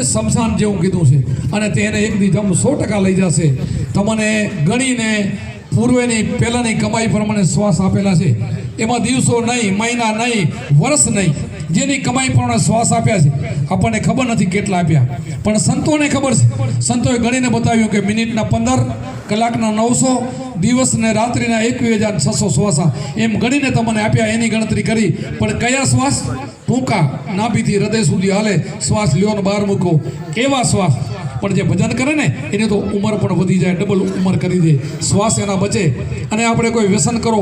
શમશાન જેવું કીધું છે અને તેને એક દી જમ 100% લઈ જશે. તમને ગણીને પૂર્વેની પહેલાંની કમાઈ પ્રમાણે શ્વાસ આપેલા છે, એમાં દિવસો નહીં, મહિના નહીં, વર્ષ નહીં, જેની કમાઈ પ્રમાણે શ્વાસ આપ્યા છે. આપણને ખબર નથી કેટલા આપ્યા, પણ સંતોને ખબર છે. સંતોએ ગણીને બતાવ્યું કે મિનિટના 15, કલાકના 900, દિવસને રાત્રિના 21,600 શ્વાસ એમ ગણીને તમને આપ્યા. એની ગણતરી કરી. પણ કયા શ્વાસ? ટૂંકા, નાભીથી હૃદય સુધી હાલે શ્વાસ લ્યો ને બહાર મૂકો, એવા શ્વાસ. પણ જે ભજન કરે ને એની તો ઉંમર પણ વધી જાય, ડબલ ઉંમર કરી દે, શ્વાસ એના બચે. અને આપણે કોઈ વ્યસન કરો,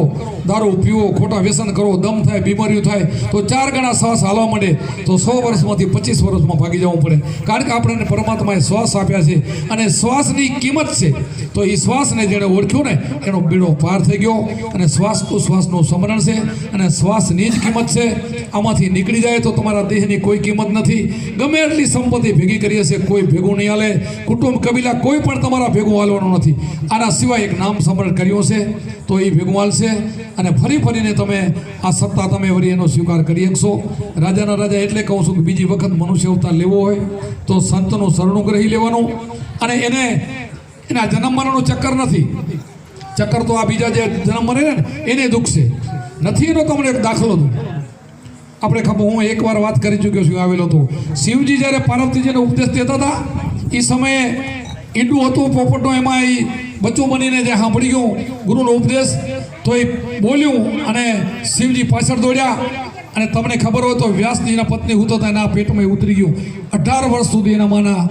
દારૂ પીવો, ખોટા વ્યસન કરો, દમ થાય, બીમારીઓ થાય, તો 4 ગણા શ્વાસ હાલવા માંડે તો 100 વર્ષમાંથી 25 વર્ષમાં ભાગી જવું પડે. કારણ કે આપણને પરમાત્માએ શ્વાસ આપ્યા છે અને શ્વાસની કિંમત છે. તો એ શ્વાસને જેણે ઓળખ્યો ને એનો બીડો પાર થઈ ગયો. અને શ્વાસ ઉશ્વાસનું સમરણ છે અને શ્વાસની જ કિંમત છે. આમાંથી નીકળી જાય તો તમારા દેહની કોઈ કિંમત નથી. ગમે એટલી સંપત્તિ ભેગી કરી હશે, કોઈ ભેગું નહીં હાલે. કુટુંબ કબીલા કોઈ પણ તમારા ભેગું હાલવાનું નથી. આના સિવાય એક નામ સમરણ કર્યું છે તો એ ભેગું હાલશે. અને ફરી ફરીને તમે આ સત્તા તમે વળી એનો સ્વીકાર કરી શકશો. રાજાના રાજા એટલે કહું છું કે બીજી વખત મનુષ્ય અવતાર લેવો હોય તો સંતનું શરણું ગ્રહી લેવાનું. અને એના જન્મ મરણનું ચક્કર નથી. ચક્કર તો આ બીજા જે જન્મ મરે ને એને દુઃખ છે. નથી એનો તમને એક દાખલો દઉં. આપણે ખબર, હું એકવાર વાત કરી ચૂક્યો છું, આવેલો હતો. શિવજી જ્યારે પાર્વતીજીને ઉપદેશ દેતા હતા એ સમયે ઈંડું હતું પોપટનો, એમાં એ બચ્ચું બનીને જે સાંભળી ગયું ગુરુનો ઉપદેશ તો એ બોલ્યું અને શિવજી પાછળ દોડ્યા. અને તમને ખબર હોય તો વ્યાસજીના પત્ની હું તો એના પેટમાં ઉતરી ગયું. 18 વર્ષ સુધી એના માના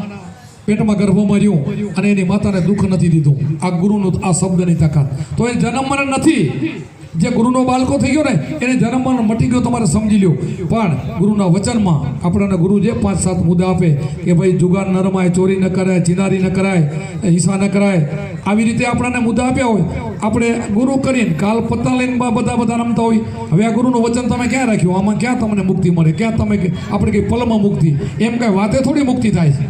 પેટમાં ગર્ભમાં રહ્યું અને એની માતાને દુઃખ નથી દીધું. આ ગુરુનું આ શબ્દની તાકાત. તો એ જન્મ મરણ નથી. જે ગુરુનો બાળકો થઈ ગયો ને એને જન્મ મરણ મટી ગયો, તમારે સમજી લ્યો. પણ ગુરુના વચનમાં આપણને ગુરુ જે 5-7 મુદ્દા આપે કે ભાઈ જુગાર ન રમાય, ચોરી ન કરાય, ચિનારી ન કરાય, હિંસા ન કરાય, આવી રીતે આપણને મુદ્દા આપ્યા હોય. આપણે ગુરુ કરીને કાલ પત્તા લઈને બધા રમતા હોય. હવે આ ગુરુનું વચન તમે ક્યાં રાખ્યું? આમાં ક્યાં તમને મુક્તિ મળે? ક્યાં તમે આપણે કંઈ પલમાં મુક્તિ? એમ કાંઈ વાતે થોડી મુક્તિ થાય છે.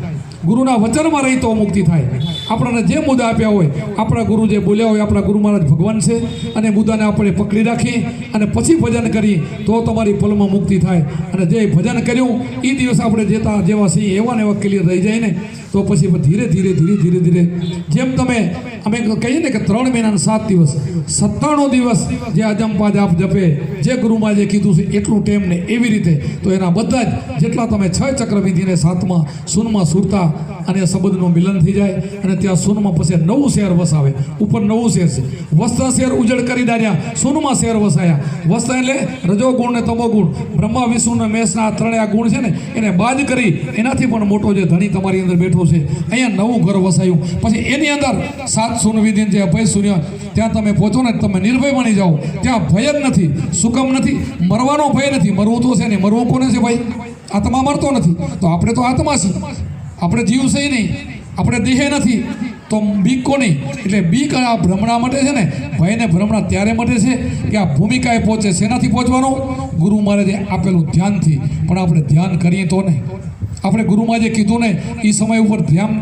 ગુરુના વચનમાં રહી તો મુક્તિ થાય. આપણને જે મુદ્દા આપ્યા હોય, આપણા ગુરુ જે બોલ્યા હોય, આપણા ગુરુ મહારાજ ભગવાન છે અને મુદ્દાને આપણે પકડી રાખી અને પછી ભજન કરી તો તમારી પલમાં મુક્તિ થાય. અને જે ભજન કર્યું એ દિવસ આપણે જેવા છીએ એવા ને એવા ક્લિયર રહી જાય ને તો પછી ધીરે ધીરે જેમ તમે અમે કહીએ ને કે 3 મહિના 7 દિવસ 97 દિવસ જે અજંપા જાપ જપે, જે ગુરુમાં જે કીધું છે એટલું ટેમ ને એવી રીતે તો એના બધા જ જેટલા તમે 6 ચક્ર વિધિને 7મા શૂનમાં સુરતા અને સંબંધનું મિલન થઈ જાય. અને ત્યાં શૂનમાં પછી 9 શહેર વસાવે. ઉપર 9 શહેર છે. વસ્તા શહેર ઉજળ કરી દાર્યા, શૂનમાં શહેર વસાયા. વસ્તા એટલે રજોગુણ ને તમોગુણ, બ્રહ્મા વિષ્ણુ ને મહેશના આ 3 ગુણ છે ને એને બાદ કરી એનાથી પણ મોટો જે ધણી તમારી અંદર બેઠો છે, અહીંયા 9 ઘર વસાયું. પછી એની અંદર 7 શૂન્ય વિધિ જે અભય શૂન્ય, ત્યાં તમે પહોંચો ને તમે નિર્ભય બની જાઓ. ત્યાં ભય જ નથી. સુકમ નથી, મરવાનો ભય નથી. મરવું તો છે નહીં. મરવું કોને છે ભાઈ? આત્મા મરતો નથી. તો આપણે તો આત્મા છીએ, આપણે જીવ છે નહીં, આપણે દેહ નથી. તો બીક કોની? એટલે બીક આ ભ્રમણા માટે છે ને, ભયને ભ્રમણા ત્યારે માટે છે કે આ ભૂમિકાએ પહોંચે. શેનાથી પહોંચવાનું? ગુરુ મહારાજે આપેલું ધ્યાનથી. પણ આપણે ધ્યાન કરીએ તો નહીં. આપણે ગુરુમાં જે કીધું ને એ સમય ઉપર ધ્યાન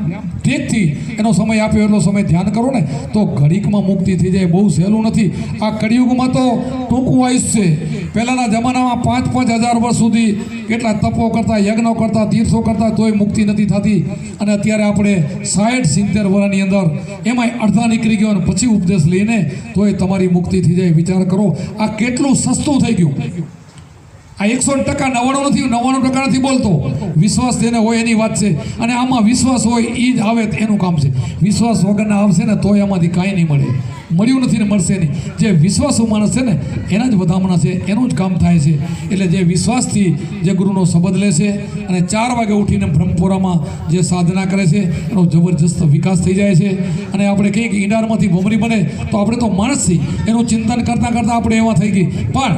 ટેકથી એનો સમય આપ્યો એટલો સમય ધ્યાન કરો ને તો ઘડીકમાં મુક્તિ થઈ જાય. બહુ સહેલું નથી. આ કળિયુગમાં તો ટૂંકું આયુષ્ય છે. પહેલાંના જમાનામાં 5-5 હજાર વર્ષ સુધી કેટલા તપો કરતા, યજ્ઞો કરતા, તીર્થો કરતા તોય મુક્તિ નથી થતી. અને અત્યારે આપણે 60-70 વર્ષની અંદર એમાંય અડધા નીકળી ગયો અને પછી ઉપદેશ લઈને તોય તમારી મુક્તિ થઈ જાય. વિચાર કરો આ કેટલું સસ્તું થઈ ગયું. આ 100% 99% નથી બોલતો. વિશ્વાસ જેને હોય એની વાત છે. અને આમાં વિશ્વાસ હોય એ જ આવે એનું કામ છે. વિશ્વાસ વગરના આવશે ને તોય આમાંથી કાંઈ નહીં મળે. મળ્યું નથી ને મળશે નહીં. જે વિશ્વાસુ માણસ છે ને એના જ વધામણા છે, એનું જ કામ થાય છે. એટલે જે વિશ્વાસથી જે ગુરુનો શબ્દ લે છે અને 4 વાગે ઉઠીને બ્રહ્મપુરામાં જે સાધના કરે છે એનો જબરજસ્ત વિકાસ થઈ જાય છે. અને આપણે કહીએ કે ઈંડારમાંથી ભમરી બને તો આપણે તો માણસ છીએ. એનું ચિંતન કરતાં આપણે એવા થઈ ગઈ. પણ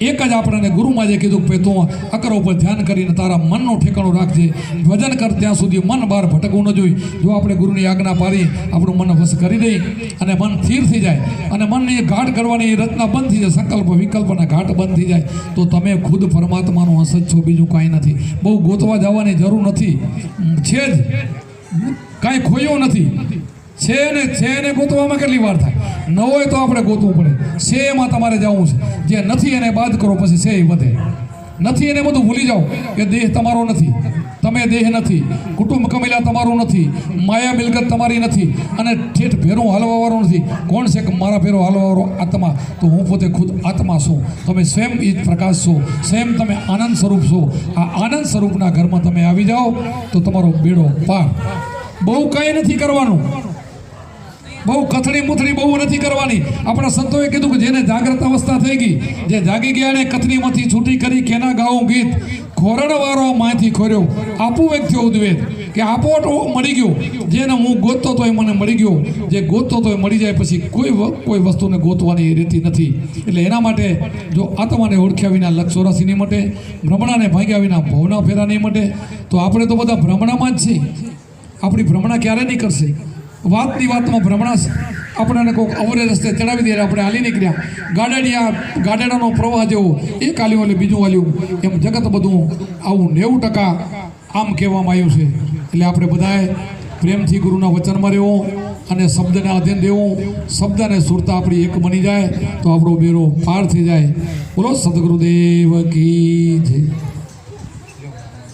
એક જ આપણને ગુરુમાં જે કીધું કે તું અકર ઉપર ધ્યાન કરીને તારા મનનું ઠેકાણું રાખજે. ભજન કર ત્યાં સુધી મન બહાર ભટકવું ન જોઈએ. જો આપણે ગુરુની આજ્ઞા પાડી આપણું મન વશ કરી દઈએ અને મન સ્થિર થઈ જાય અને મનની ઘાટ કરવાની રચના બંધ થઈ જાય, સંકલ્પ વિકલ્પના ઘાટ બંધ થઈ જાય તો તમે ખુદ પરમાત્માનો અંશ જ છો. બીજું કાંઈ નથી. બહુ ગોતવા જવાની જરૂર નથી. છે જ કાંઈ ખોયું નથી. છે ને ગોતવામાં કેટલી વાર થાય? ન હોય તો આપણે ગોતવું પડે. છે એમાં તમારે જવું છે. જે નથી એને બાદ કરો, પછી છે એ વધે. નથી એને બધું ભૂલી જાઓ કે દેહ તમારો નથી. તમે દેહ નથી, કુટુંબ કમેલા તમારું નથી, માયા મિલકત તમારી નથી, અને ઠેઠ ભેરું હાલવાવાળું નથી. કોણ છે કે મારા ભેરો હાલવાવાળો આત્મા? તો હું પોતે ખુદ આત્મા છું. તમે સ્વયં એ જ પ્રકાશ છો, સ્વયં તમે આનંદ સ્વરૂપ છો. આ આનંદ સ્વરૂપના ઘરમાં તમે આવી જાઓ તો તમારો બેડો પાર. બહુ કંઈ નથી કરવાનું, બહુ કથળી મુથળી બહુ નથી કરવાની. આપણા સંતોએ કીધું કે જેને જાગ્રત અવસ્થા થઈ ગઈ, જે જાગી ગયા ને કથળીમાંથી છૂટી કરી કેના ગાવું ગીત, ખોરડવાળો માંથી ખોર્યો, આપું વ્યક્તિઓ ઉદ્વેદ, કે આપો તો મળી ગયો. જેને હું ગોતતો તો એ મને મળી ગયો. જે ગોતતો તો એ મળી જાય, પછી કોઈ વસ્તુને ગોતવાની રહેતી નથી. એટલે એના માટે જો આત્માને ઓળખ્યા વિના લક્ષ 84 નહીં મટે, ભ્રમણાને ભાગ્યા વિના ભવના ફેરા નહીં મટે. તો આપણે તો બધા ભ્રમણામાં જ છીએ. આપણી ભ્રમણા ક્યારે નહીં કરશે? વાતની વાતમાં ભ્રમણા આપણને કોઈક અવરે રસ્તે ચડાવી દે, આપણે હાલી નીકળ્યા. ગાડાનો પ્રવાહ જેવો, એક હાલ્યું એટલે બીજું હાલ્યું, એમ જગત બધું આવું 90% આમ કહેવામાં આવ્યું છે. એટલે આપણે બધાએ પ્રેમથી ગુરુના વચનમાં રહેવું અને શબ્દને આધીન રહેવું. શબ્દ અને સુરતા આપણી એક બની જાય તો આપણો બેરો પાર થઈ જાય. બોલો સદગુરુદેવ કી જય.